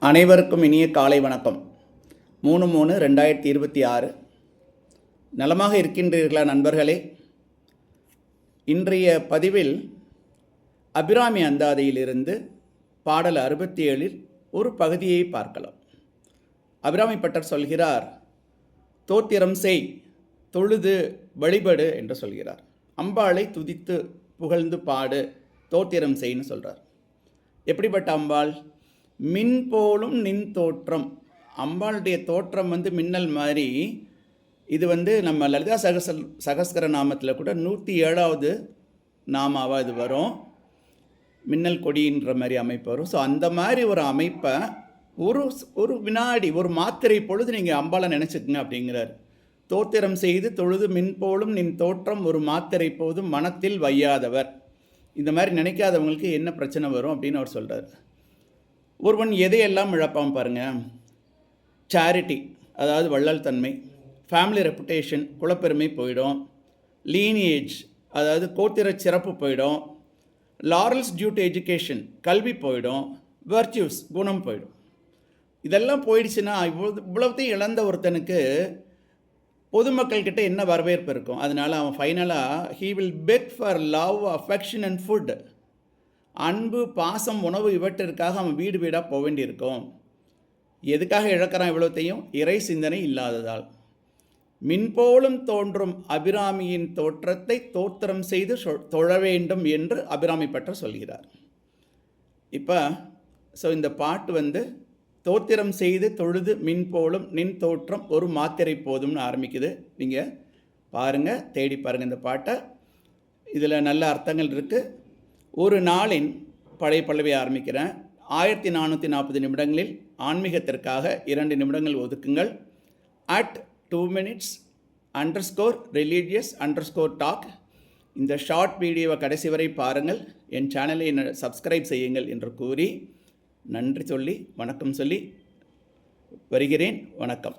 அனைவருக்கும் இனிய காலை வணக்கம். 3/3/2026 நலமாக இருக்கின்றீர்களா நண்பர்களே? இன்றைய பதிவில் அபிராமி அந்தாதியிலிருந்து பாடல் 67 ஒரு பகுதியை பார்க்கலாம். அபிராமி பட்டர் சொல்கிறார், தோத்திரம் செய், தொழுது வழிபடு என்று சொல்கிறார். அம்பாளை துதித்து புகழ்ந்து பாடு, தோத்திரம் செய்ன்னு சொல்கிறார். எப்படிப்பட்ட அம்பாள்? மின் போலும் நின் தோற்றம். அம்பாளுடைய தோற்றம் மின்னல் மாதிரி. இது நம்ம லலிதா சகஸ்கர நாமத்தில் கூட 107வது நாமாவாக இது வரும். மின்னல் கொடின்ற மாதிரி அமைப்பு வரும். ஸோ அந்த மாதிரி ஒரு அமைப்பை ஒரு வினாடி, ஒரு மாத்திரை பொழுது நீங்கள் அம்பாளை நினச்சிக்கங்க அப்படிங்கிறார். தோத்திரம் செய்து தொழுது மின் போலும் நின் தோற்றம் ஒரு மாத்திரை போதும் மனத்தில் வையாதவர். இந்த மாதிரி நினைக்காதவங்களுக்கு என்ன பிரச்சனை வரும் அப்படின்னு அவர் சொல்கிறார். ஒருவன் எதையெல்லாம் இழப்பான் பாருங்கள். சேரிட்டி, அதாவது வள்ளல் தன்மை. ஃபேமிலி ரெப்புடேஷன், குலப்பெருமை போயிடும். லீனியேஜ், அதாவது கோத்திர சிறப்பு போயிடும். லாரல்ஸ் டியூ டு எஜுகேஷன், கல்வி போயிடும். வர்ச்சியூஸ், குணம் போயிடும். இதெல்லாம் போயிடுச்சுன்னா இவ்வளோத்தையும் இழந்த ஒருத்தனுக்கு பொதுமக்கள்கிட்ட என்ன வரவேற்பு இருக்கும்? அதனால் அவன் ஃபைனலாக he will peg for love, affection and food. அன்பு, பாசம், உணவு இவற்றிற்காக அவன் வீடு வீடாக போக வேண்டியிருக்கும். எதுக்காக இழக்கிறான் இவ்வளோத்தையும்? இறை சிந்தனை இல்லாததால். மின்போலும் தோன்றும் அபிராமியின் தோற்றத்தை தோத்திரம் செய்து தொழ வேண்டும் என்று அபிராமி பட்டர் சொல்கிறார். இப்போ இந்த பாட்டு தோத்திரம் செய்து தொழுது மின்போலும் நின் தோற்றம் ஒரு மாத்திரை போதும்னு ஆரம்பிக்குது. நீங்கள் பாருங்கள், தேடி பாருங்கள் இந்த பாட்டை. இதில் நல்ல அர்த்தங்கள் இருக்குது. ஒரு நாளின் பழைய பல்லவியை ஆரம்பிக்கிறேன். 1440 நிமிடங்களில் ஆன்மீகத்திற்காக 2 நிமிடங்கள் ஒதுக்குங்கள். at 2 minutes _religious_talk. இந்த ஷார்ட் வீடியோவை கடைசி வரை பாருங்கள். என் சேனலை சப்ஸ்கிரைப் செய்யுங்கள் என்று கூறி நன்றி சொல்லி வணக்கம் சொல்லி வருகிறேன். வணக்கம்.